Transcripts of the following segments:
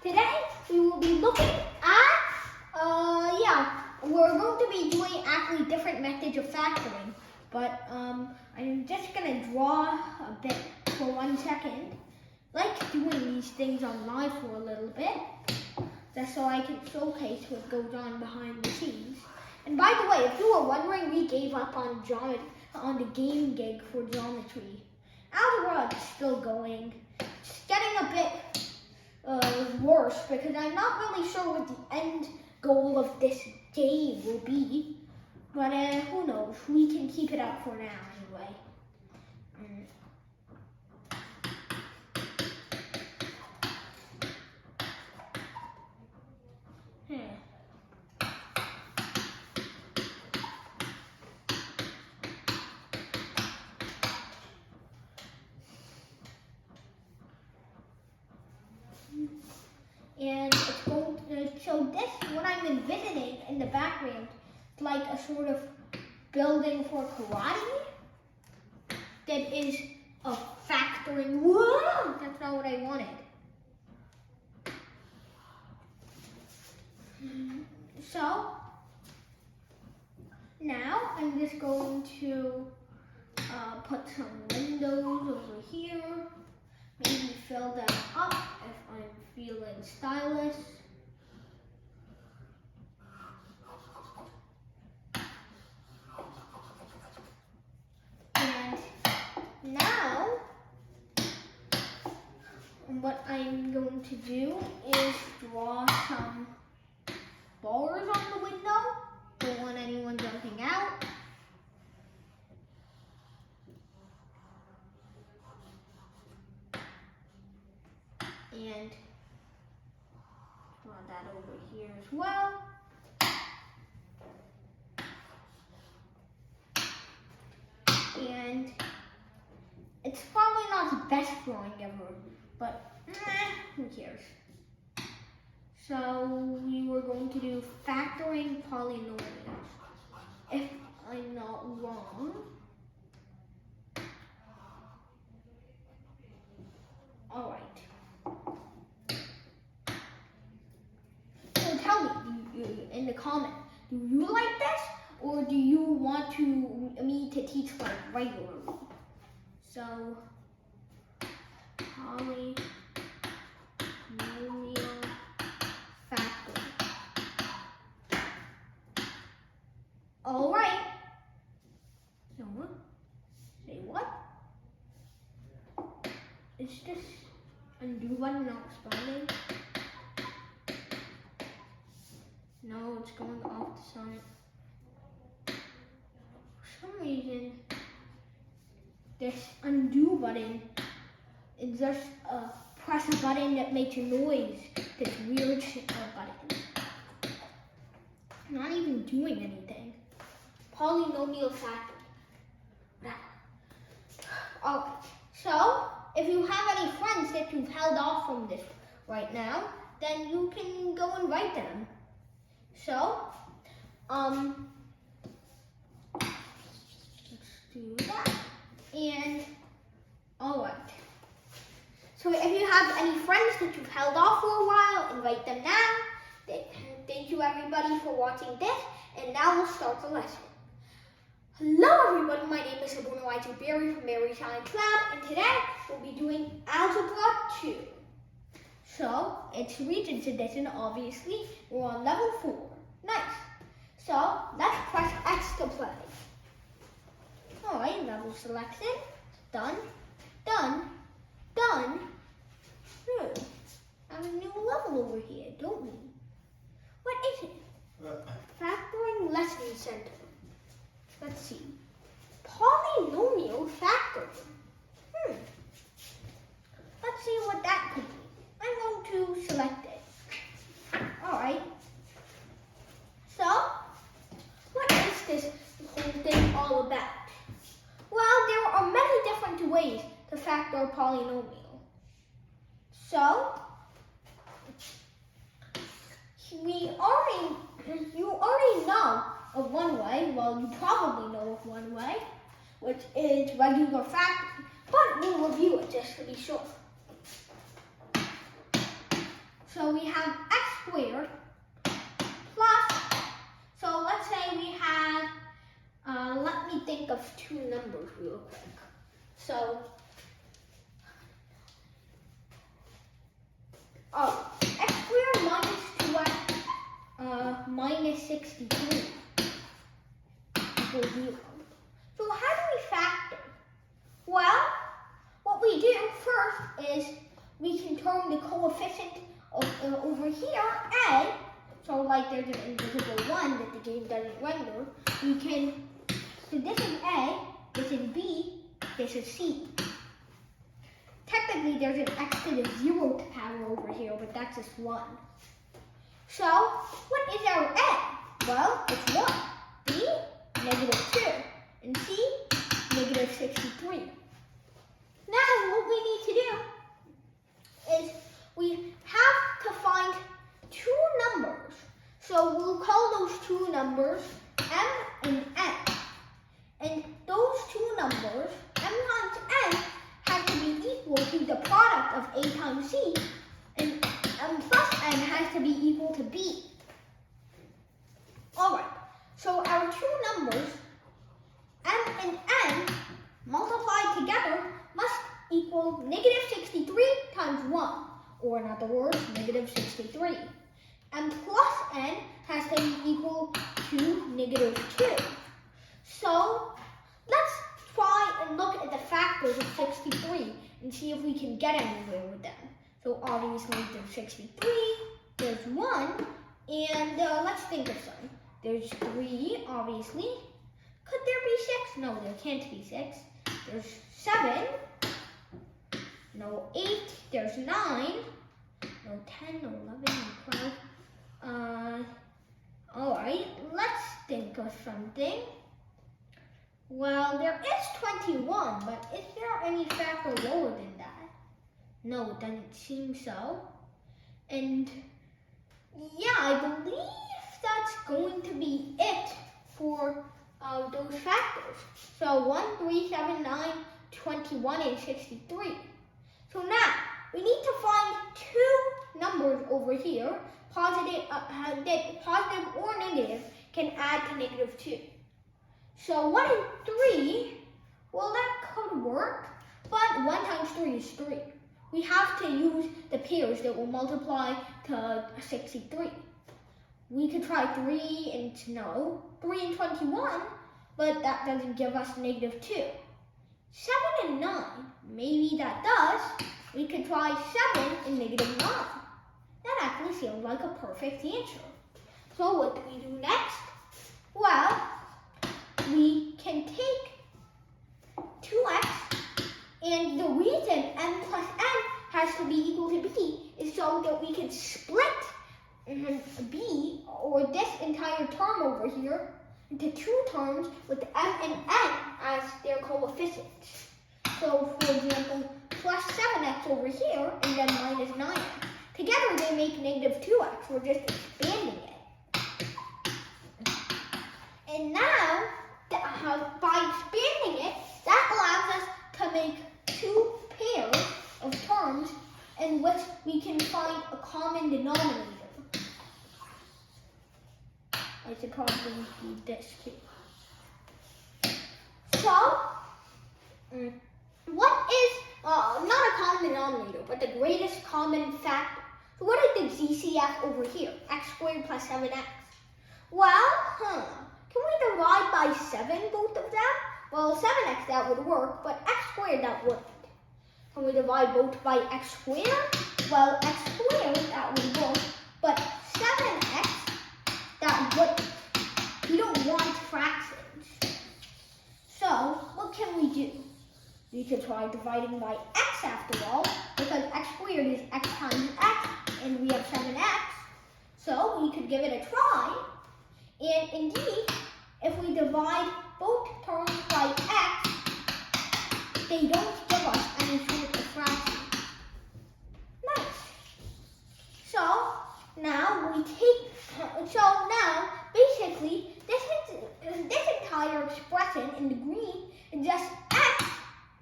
today we will be looking at, we're going to be doing actually different methods of factoring. But I'm just going to draw a bit for 1 second. Like doing these things on live for a little bit, just so I can showcase what goes on behind the scenes. And by the way, if you were wondering, we gave up on the game gig for geometry. Algebra is still going. It's getting a bit worse because I'm not really sure what the end goal of this game will be. But who knows? We can keep it up for now anyway. And it's going to, so this, what I'm envisioning in the background, it's like a sort of building for karate that is a factoring. Whoa! That's not what I wanted. So, now I'm just going to put some windows over here. Maybe fill them up if I'm feeling stylish. And now, what I'm going to do is draw some bars on the window. Don't want anyone jumping out. And draw that over here as well. And it's probably not the best drawing ever, but who cares? So we were going to do factoring polynomials. If I'm not wrong. All right. So tell me in the comment, do you like this or do you want me to teach like regularly? So polynomial factoring. All right. So say what? Is this undo button not responding? No, it's going off the side. For some reason, this undo button is just press a button that makes a noise. This weird button. Not even doing anything. Polynomial factoring. Alright, so if you have any friends that you've held off from this right now, then you can go invite them. So, let's do that. And, alright. So if you have any friends that you've held off for a while, invite them now. Thank you everybody for watching this, and now we'll start the lesson. Hello everybody, my name is Soborno from Mary Science Lab, and today we'll be doing Algebra 2. So, it's Regents Edition, obviously. We're on level 4. Nice. So, let's press X to play. Alright, level selected. Done. Done. Done. I have a new level over here, don't we? What is it? Factoring Lesson Center. Let's see. Polynomial factoring. Let's see what that could be. I'm going to select it. Alright. So, what is this whole thing all about? Well, there are many different ways to factor a polynomial. So, you already know of one way. Well, you probably know of one way, which is regular factoring, but we'll review it just to be sure. So So we have x squared plus, so let's say we have, let me think of two numbers real quick. So, x squared minus 2x minus 63 equals 0. So how do we factor? Well, what we do first is we can turn the coefficient of, over here, a, so like there's an invisible 1 that the game doesn't render, we can, so this is a, this is b, this is c. Technically there's an x to the 0th power over here, but that's just 1. So, what is our a? Well, it's 1, b, negative 2, and c, negative 63. Now, what we need to do is we have to find two numbers. So we'll call those two numbers m and n. And those two numbers, m times n, have to be equal to the product of a times c, and m plus n has to be equal to b. Alright, so our two numbers, m and n, multiplied together must equal negative 63 times 1, or in other words, negative 63. And plus n has to be equal to negative 2. So let's try and look at the factors of 63 and see if we can get anywhere with them. So obviously there's 63, there's 1, and let's think of some. There's 3, obviously. Could there be 6? No, there can't be 6. There's 7. No 8. There's 9. No 10, no 11, no 12. Alright, let's think of something. Well, there is 21, but is there any factor lower than that? No, it doesn't seem so. And yeah, I believe that's going to be it for those factors. So 1, 3, 7, 9, 21, and 63. So now, we need to find two numbers over here, positive, that positive or negative can add to negative 2. So 1 and 3, well that could work, but 1 times 3 is 3. We have to use the pairs that will multiply to 63. We could try 3 and, no, 3 and 21, but that doesn't give us negative 2. 7 and 9, maybe that does. We could try 7 and negative 9. That actually seems like a perfect answer. So what do we do next? Well, we can take 2x, and the reason m plus n has to be equal to b is so that we can split b, or this entire term over here, into two terms with m and n as their coefficients. So, for example, plus 7x over here, and then minus 9x. Together they make negative 2x. We're just expanding it. And now, by expanding it, that allows us to make two pairs of terms in which we can find a common denominator. I should probably do this too. So, what is, not a common denominator, but the greatest common factor? So what is the GCF over here? X squared plus 7x. Well, can we divide by 7, both of them? Well, 7x, that would work, but x squared, that wouldn't. Can we divide both by x squared? Well, x squared, that would work, but 7x, that wouldn't. We don't want fractions. So, what can we do? We could try dividing by x after all, because x squared is x times x, and we have 7x. So, we could give it a try. And indeed, if we divide both terms by x, they don't give us any sort of fraction. Nice. So now basically, this entire expression in the green is just x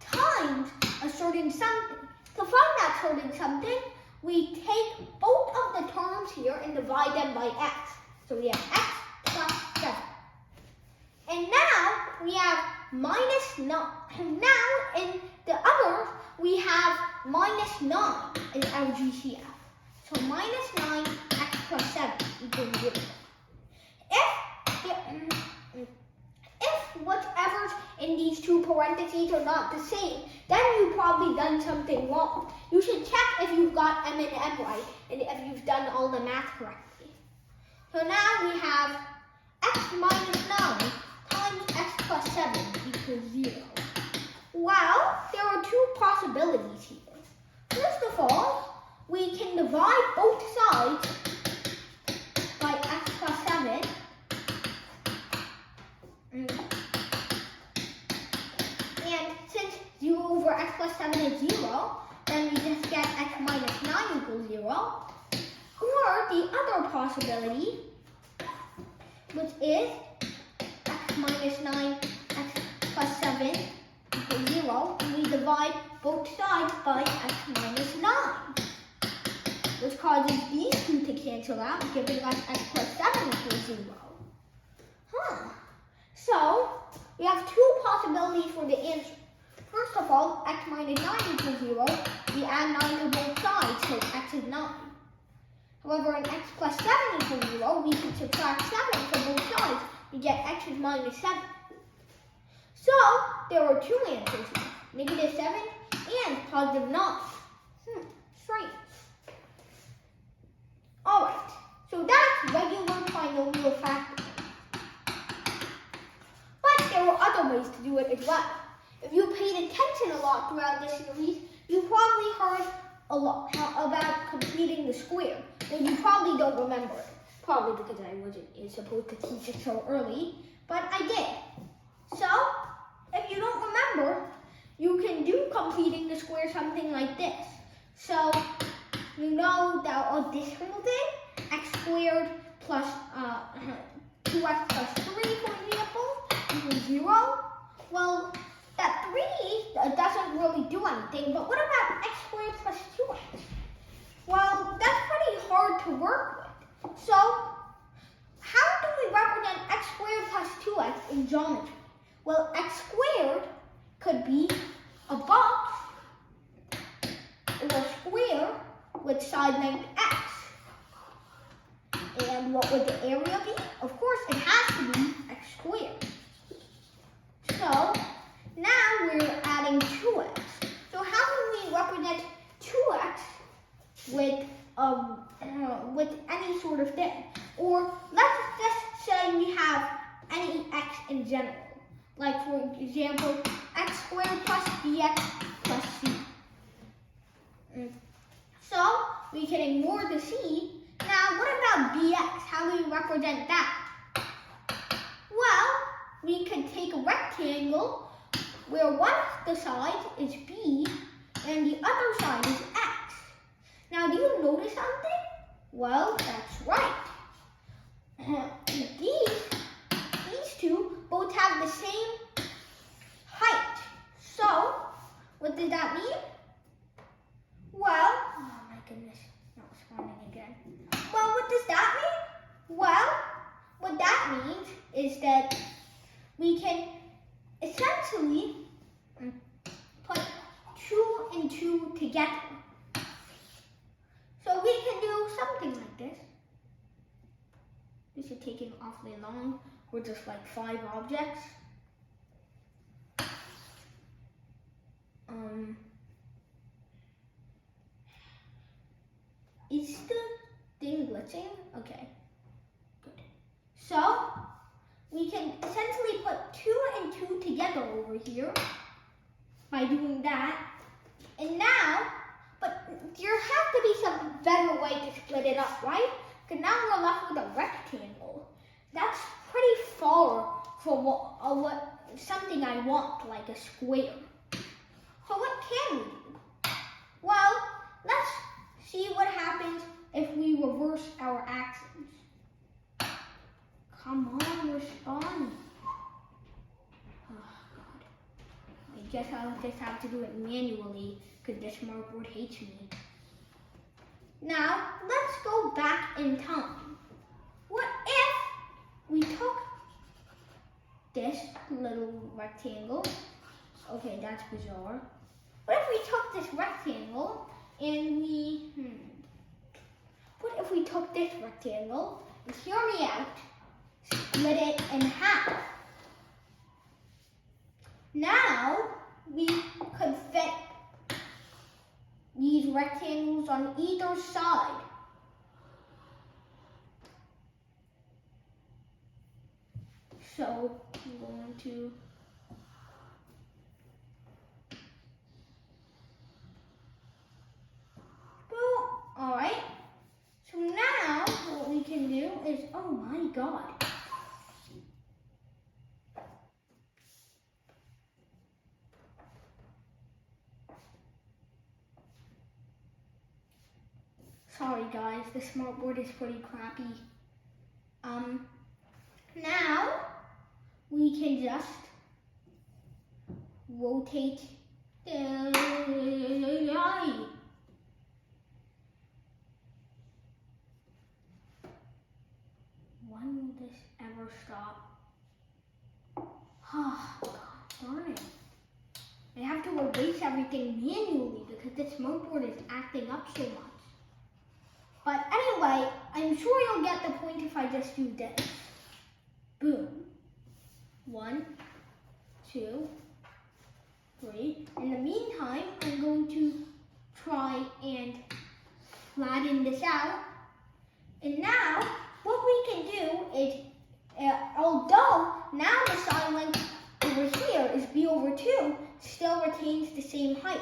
times a certain something. To find that certain something, we take both of the terms here and divide them by x. So we have x plus 7. And now we have minus 9. And now in the other, we have minus 9 in our GCF. So minus 9 x plus 7 equals 0. If whatever's in these two parentheses are not the same, then you've probably done something wrong. You should check if you've got m and n right and if you've done all the math correctly. So now we have x minus 9 times x plus 7 equals 0. Well, there are two possibilities here. First of all, we can divide both sides by x plus 7. And since 0 over x plus 7 is 0, then we just get x minus 9 equals 0. Or the other possibility, which is x minus 9, x plus 7 equals 0, and we divide both sides by x minus 9, which causes these two to cancel out, giving us x plus 7 equals 0. So, we have two possibilities for the answer. First of all, x minus 9 equals 0, we add 9 to both sides, so x is 9. However, in x plus 7 equals 0, we can subtract 7 from both sides, we get x is minus 7. So, there are two answers here, negative 7 and positive 9. Strange. Alright, so that's regular binomial factoring. But there are other ways to do it as well. If you paid attention a lot throughout this series, you probably heard a lot about completing the square, though you probably don't remember it. Probably because I wasn't supposed to teach it so early, but I did. So, if you don't remember, you can do completing the square something like this. So, you know that this whole thing, x squared plus 2x plus 3, for example, equals 0. Well, that 3 doesn't really do anything, but what about x squared plus 2x? Well, that's pretty hard to work with. So, how do we represent x squared plus 2x in geometry? Well, x squared could be a box or a square with side length x. And what would the area be? Of course, it has to be x squared. So, now we're adding 2x. So how can we represent 2x with any sort of thing? Or let's just say we have any x in general. Like, for example, x squared plus bx plus c. So, we can ignore the c. Now, what about bx? How do we represent that? Well, we could take a rectangle where one of the sides is b and the other side is x. Now, do you notice something? Well, that's right. These two both have the same height. So, what did that mean? Well, oh my goodness, not responding again. Well, what does that mean? Well, what that means is that we can essentially put 2 and 2 together. So we can do something like this. This is taking awfully long. We're just like 5 objects. Is the thing glitching? Okay, good. So, we can essentially put 2 and 2 together over here by doing that. And now, but there has to be some better way to split it up, right? Because now we're left with a rectangle. That's pretty far from what something I want, like a square. So what can we do? Well, let's see what happens if we reverse our axes. Come on, respond. Oh, God. I guess I'll just have to do it manually because this markboard hates me. Now, let's go back in time. What if we took this little rectangle? Okay, that's bizarre. What if we took this rectangle and what if we took this rectangle, and hear me out, split it in half? Now, we could fit these rectangles on either side. So, I'm going to alright. So now what we can do is, oh my god. Sorry guys, the smartboard is pretty crappy. Now we can just rotate the eye. When will this ever stop? Oh, God darn it. I have to erase everything manually because this smartboard is acting up so much. But anyway, I'm sure you'll get the point if I just do this. Boom. 1, 2, 3. In the meantime, I'm going to try and flatten this out. And now, what we can do is, although now the side length over here is b over 2, still retains the same height.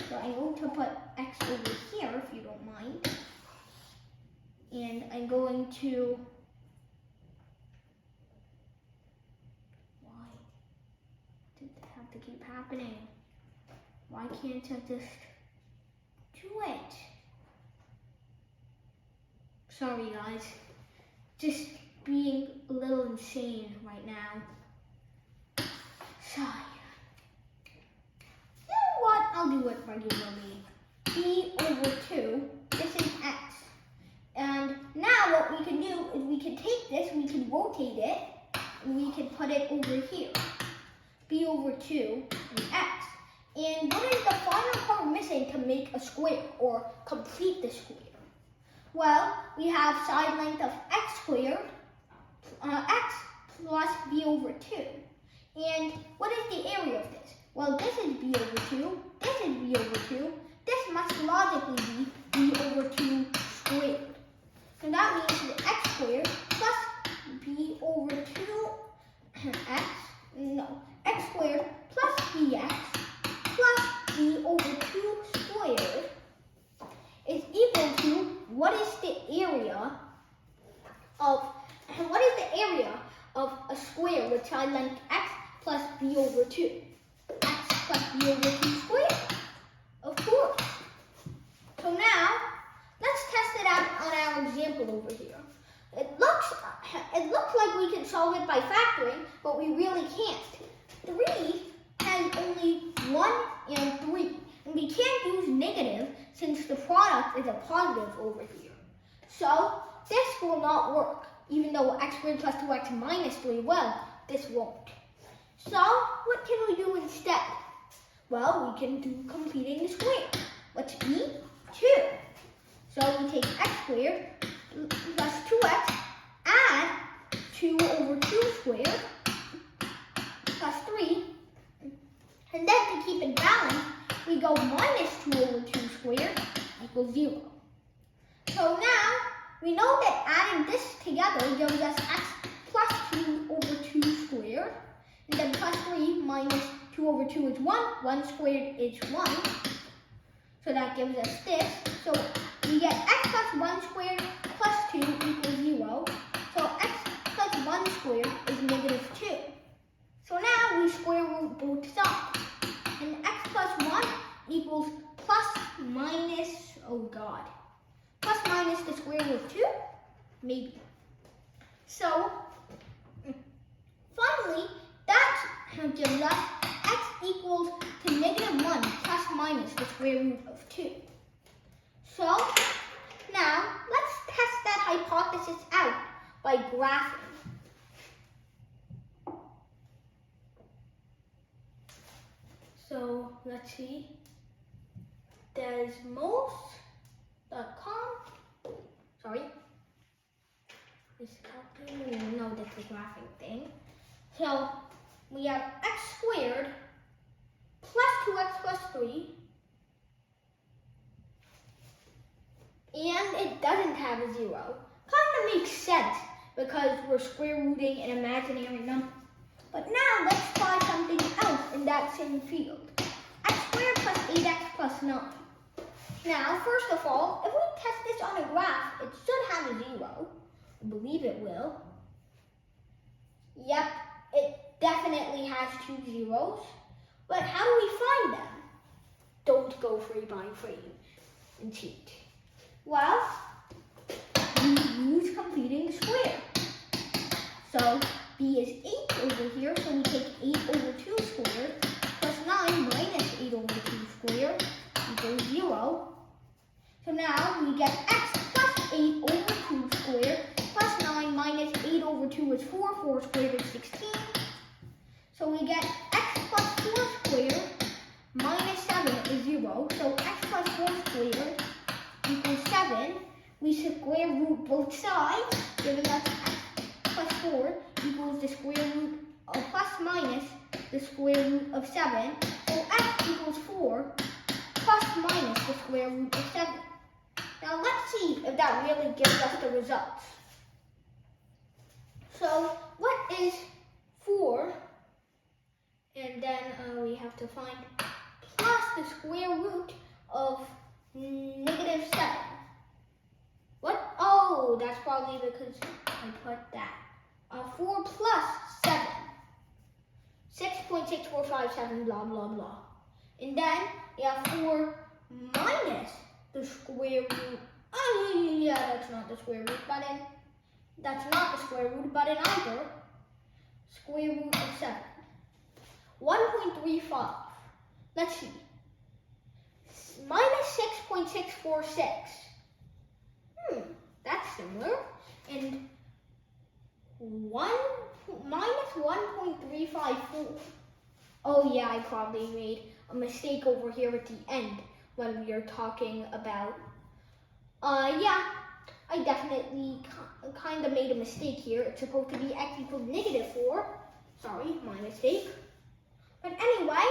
So I'm going to put x over here, if you don't mind. And I'm going to, why did this have to keep happening? Why can't I just do it? Sorry guys, just being a little insane right now. Sorry. You know what? I'll do it regularly. B over 2, this is x. And now what we can do is we can take this, we can rotate it, and we can put it over here. B over 2 and x. And what is the final part missing to make a square or complete the square? Well, we have side length of x squared, x plus b over 2. And what is the area of this? Well, this is b over 2, this is b over 2, this must logically be b over 2 squared. So that means the x squared plus b over 2 x squared plus bx plus b over 2 squared is equal to what is the area of a square with side length x plus b over 2? X plus b over 2 squared, of course. So now, let's test it out on our example over here. It looks like we can solve it by factoring, but we really can't. 3 has only 1 and 3, and we can't use negative since the product is a positive over here. So this will not work, even though x squared plus 2x minus 3 will, this won't. So what can we do instead? Well, we can do completing the square. What's b? 2. So we take x squared plus 2x, add 2 over 2 squared plus 3, and then to keep it balanced, we go minus 2 over 2 squared equals 0. So now, we know that adding this together gives us x plus 2 over 2 squared, and then plus 3 minus 2 over 2 is 1, 1 squared is 1, so that gives us this. So we get x plus 1 squared plus 2 equals 0, so x plus 1 squared is negative 2. So now we square root both sides, and x plus 1 equals plus minus, oh god, plus minus the square root of 2? Maybe. So, finally, that gives us x equals to negative 1 plus minus the square root of 2. So, Now, let's test that hypothesis out by graphing. So, let's see. Desmos.com. Sorry. No, that's the graphing thing. So, we have x squared plus 2x plus 3. And it doesn't have a 0. Kind of makes sense because we're square rooting an imaginary number. But now let's try something else in that same field. X squared plus 8x plus 9. Now, first of all, if we test this on a graph, it should have a 0. I believe it will. Yep, it definitely has 2 zeros. But how do we find them? Don't go frame by frame and cheat. Well, we use completing the square. So b is 8 over here, so we take 8 over 2 squared plus 9 minus 8 over 2 squared equals 0. So now we get x plus 8 over 2 squared plus 9 minus 8 over 2 is 4. 4 squared is 16. So we get x plus 4 squared minus 7 is 0. So x plus 4 squared equals 7. We square root both sides, giving us x plus 4 equals the square root of plus minus the square root of 7. So x equals 4 plus minus the square root of 7. Now let's see if that really gives us the results. So what is 4? And then we have to find plus the square root of negative 7. What? Oh, that's probably because I put that. 4 plus 7. 6.6457, blah, blah, blah. And then we have 4 minus the square root. Oh, yeah, that's not the square root button. That's not the square root button either. Square root of 7. 1.35. Let's see. Minus 6.646. That's similar. And minus 1.354. Oh yeah, I probably made a mistake over here at the end when we are talking about. Yeah, I definitely kind of made a mistake here. It's supposed to be x equals negative 4. Sorry, my mistake. But anyway,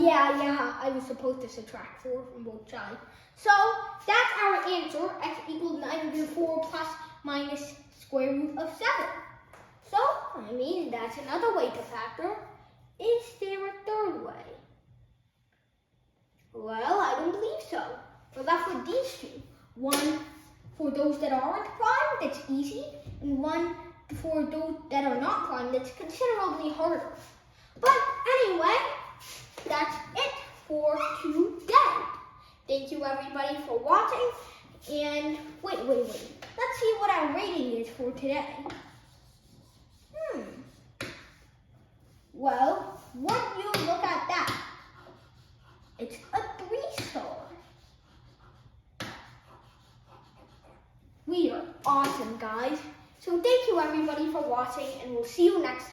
yeah, I was supposed to subtract 4 from both sides. So that's our answer, x equals -4 plus minus square root of 7. So, I mean, that's another way to factor. Is there a third way? Well, I don't believe so. We're left with these two. One for those that aren't prime, that's easy, and one for those that are not prime, that's considerably harder. But anyway, that's it for today. Thank you everybody for watching. And wait. Let's see what our rating is for today. Well, when you look at that, it's a 3-star. We are awesome, guys. So thank you everybody for watching, and we'll see you next time.